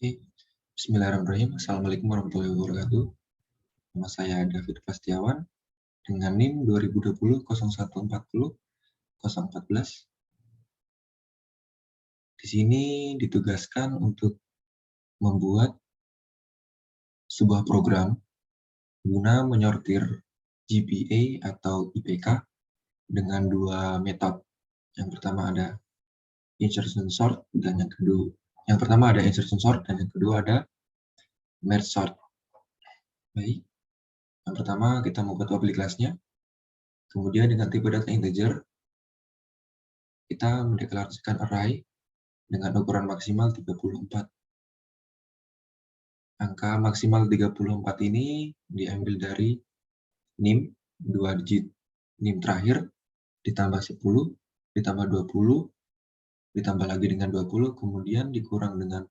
Oke. Bismillahirrahmanirrahim. Assalamualaikum warahmatullahi wabarakatuh. Nama saya David Pastiawan dengan NIM 2020-0140-014. Di sini ditugaskan untuk membuat sebuah program guna menyortir GPA atau IPK dengan dua metode. Yang pertama ada insertion sort dan yang kedua ada merge sort. Baik. Yang pertama kita membuat public class-nya. Kemudian dengan tipe data integer kita mendeklarasikan array dengan ukuran maksimal 34. Angka maksimal 34 ini diambil dari NIM 2 digit. NIM terakhir ditambah 10, ditambah 20, ditambah lagi dengan 20, kemudian dikurang dengan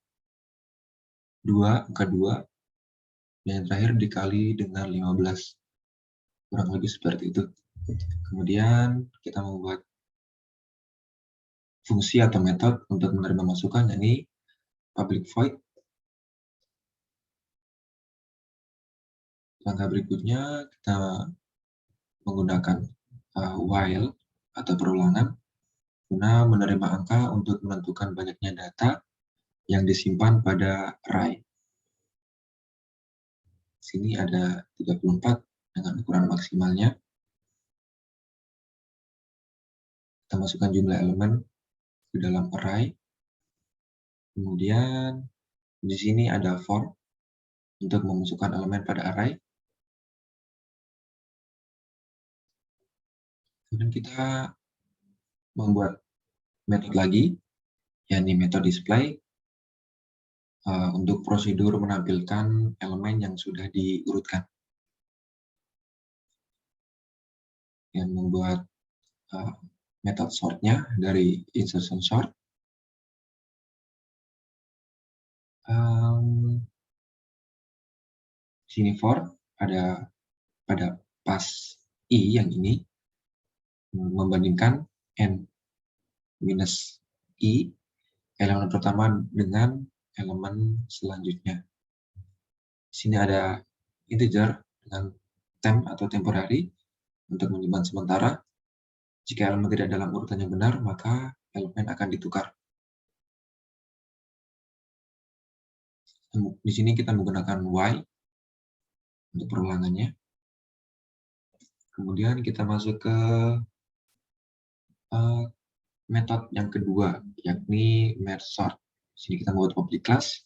2, angka 2, dan yang terakhir dikali dengan 15. Kurang lebih seperti itu. Kemudian kita membuat fungsi atau metode untuk menerima masukan, yakni public void. Langkah berikutnya kita menggunakan while atau perulangan guna menerima angka untuk menentukan banyaknya data yang disimpan pada array. Sini ada 34 dengan ukuran maksimalnya. Kita masukkan jumlah elemen ke dalam array. Kemudian di sini ada for untuk memasukkan elemen pada array. Kemudian kita membuat metode lagi, yakni metode display, untuk prosedur menampilkan elemen yang sudah diurutkan. Yang membuat metode sort-nya dari insertion sort. Sini for ada pada pas i yang ini membandingkan n minus i elemen pertama dengan elemen selanjutnya. Di sini ada integer dengan temp atau temporary untuk menyimpan sementara. Jika elemen tidak dalam urutan yang benar, maka elemen akan ditukar. Di sini kita menggunakan while untuk perulangannya. Kemudian kita masuk ke metode yang kedua, yakni merge sort. Di sini kita membuat public class.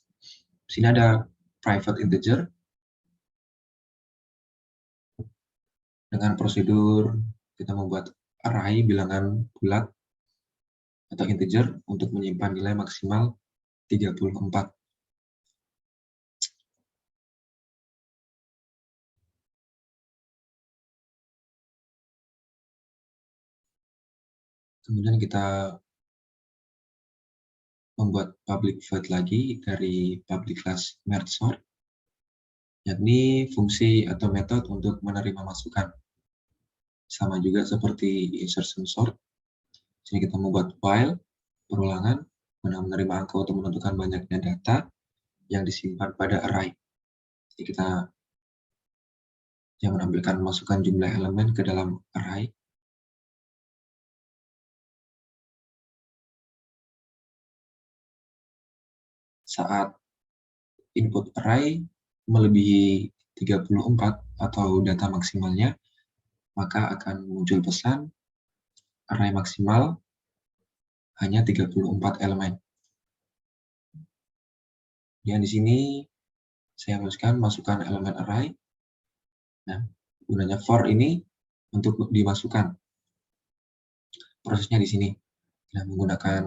Di sini ada private integer dengan prosedur kita membuat array bilangan bulat atau integer untuk menyimpan nilai maksimal 34. Kemudian kita membuat public void lagi dari public class merge sort, yakni fungsi atau metode untuk menerima masukan. Sama juga seperti insertion sort. Sini kita membuat while perulangan guna menerima angka untuk menentukan banyaknya data yang disimpan pada array. Jadi kita menampilkan masukan jumlah elemen ke dalam array. Saat input array melebihi 34 atau data maksimalnya, maka akan muncul pesan array maksimal hanya 34 elemen. Dan di sini saya tuliskan masukkan elemen array. Nah, gunanya for ini untuk dimasukkan. Prosesnya di sini. Nah, menggunakan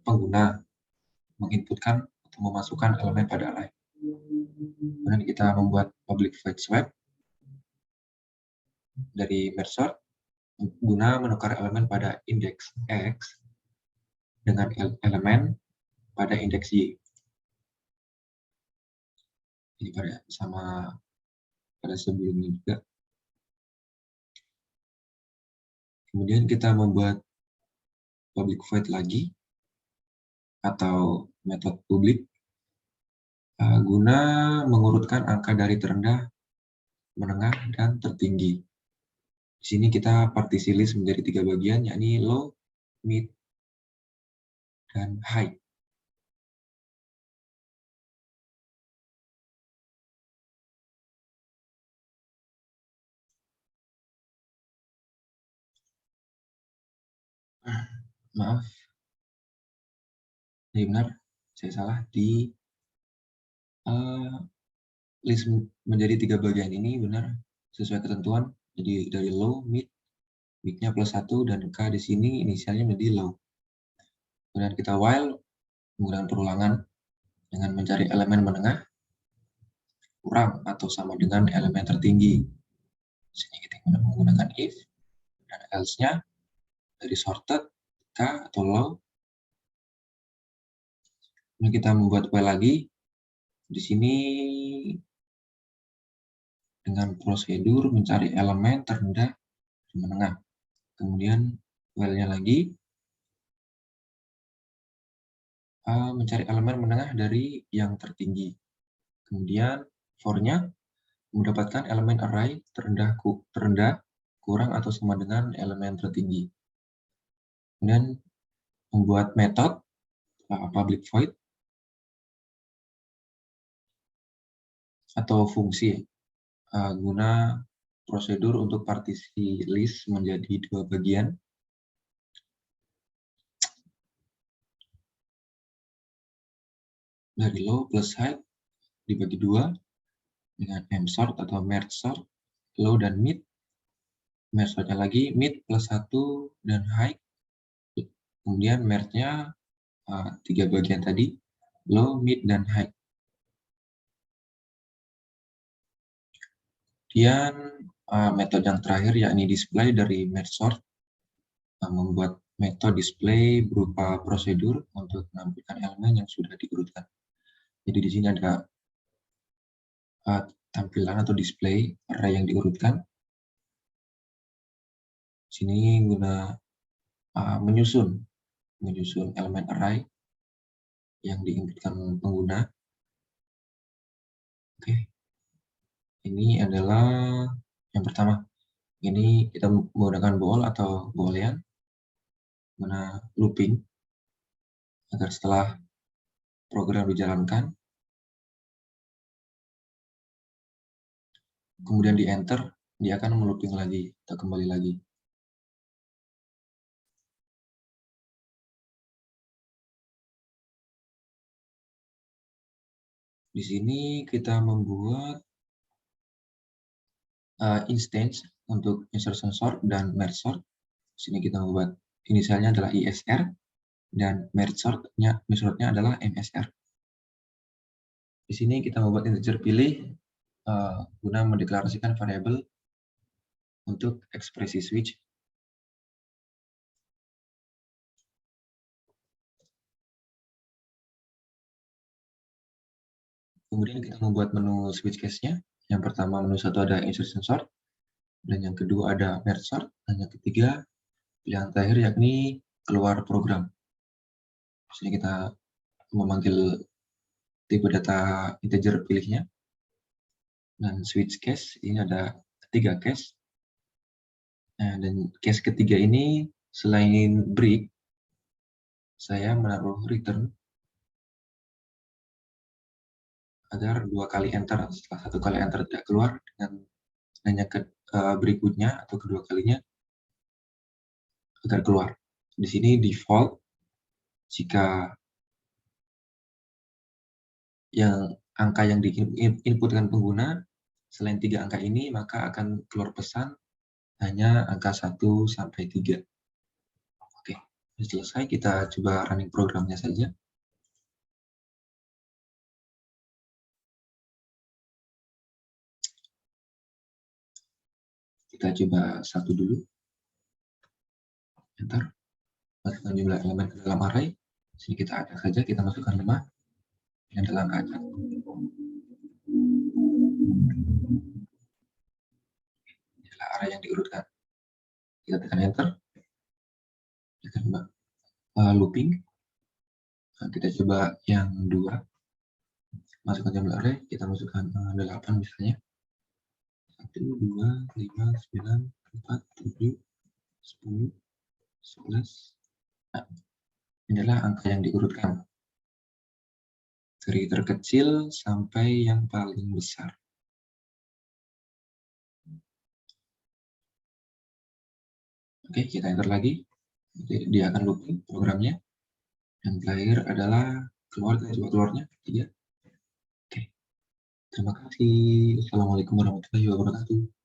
pengguna menginputkan atau memasukkan elemen pada array. Kemudian kita membuat public void swap dari merge sort guna menukar elemen pada indeks X dengan elemen pada indeks Y. Ini pada sebelumnya juga. Kemudian kita membuat public void lagi atau metode publik guna mengurutkan angka dari terendah, menengah, dan tertinggi. Di sini kita partisi list menjadi 3 bagian, yakni low, mid, dan high. Maaf, ini benar, saya salah. Di list menjadi 3 bagian ini benar sesuai ketentuan. Jadi dari low, mid-nya +1, dan K di sini inisialnya menjadi low. Kemudian kita while menggunakan perulangan dengan mencari elemen menengah kurang atau sama dengan elemen tertinggi. Di sini kita menggunakan if dan else-nya dari sorted K atau low. Kemudian kita membuat while lagi. Di sini dengan prosedur mencari elemen terendah dan menengah. Kemudian while-nya lagi mencari elemen menengah dari yang tertinggi. Kemudian for-nya mendapatkan elemen array terendah kurang atau sama dengan elemen tertinggi. Kemudian membuat metode public void atau fungsi guna prosedur untuk partisi list menjadi 2 bagian. Dari low plus high dibagi 2 dengan msort atau merge sort, low dan mid. Merge sortnya lagi mid +1 dan high. Kemudian merge-nya 3 bagian tadi, low, mid, dan high. Kemudian metode yang terakhir yakni display dari merge sort, membuat metode display berupa prosedur untuk menampilkan elemen yang sudah diurutkan. Jadi di sini ada tampilan atau display array yang diurutkan. Di sini guna menyusun elemen array yang diinputkan pengguna. Oke. Ini adalah yang pertama. Ini kita menggunakan bool atau boolean guna looping agar setelah program dijalankan kemudian di enter, dia akan melooping lagi atau kembali lagi. Di sini kita membuat instance untuk insertion sort dan merge sort. Di sini kita membuat inisialnya adalah ISR dan merge sortnya adalah MSR. Di sini kita membuat integer pilih guna mendeklarasikan variabel untuk ekspresi switch. Kemudian kita membuat menu switch case-nya. Yang pertama menu 1 ada insertion sort, dan yang kedua ada merge sort, dan yang ketiga pilihan terakhir yakni keluar program. Di sini kita memanggil tipe data integer pilihnya. Dan switch case ini ada 3 case. Nah, dan case ketiga ini selain break, saya menaruh return agar 2 kali enter, setelah 1 kali enter tidak keluar, dan hanya berikutnya atau kedua kalinya agar keluar. Di sini default jika angka yang diinputkan pengguna selain 3 angka ini, maka akan keluar pesan hanya angka 1 sampai 3. Oke, selesai. Kita coba running programnya saja. Kita coba 1 dulu. Enter. Masukkan jumlah elemen ke dalam array. Sini kita acak saja, kita masukkan 5 yang dalam acak. Inilah array yang diurutkan. Kita tekan enter. Tekan looping. Nah, kita coba yang 2. Masukkan jumlah array, kita masukkan 8 misalnya. 1, 2, 5, 9, 4, 7, 10, 11. Nah, inilah angka yang diurutkan dari terkecil sampai yang paling besar. Oke, kita enter lagi. Dia akan looping programnya. Yang terakhir adalah keluar, kita coba keluarnya 3. Oke. Terima kasih. Assalamualaikum warahmatullahi wabarakatuh.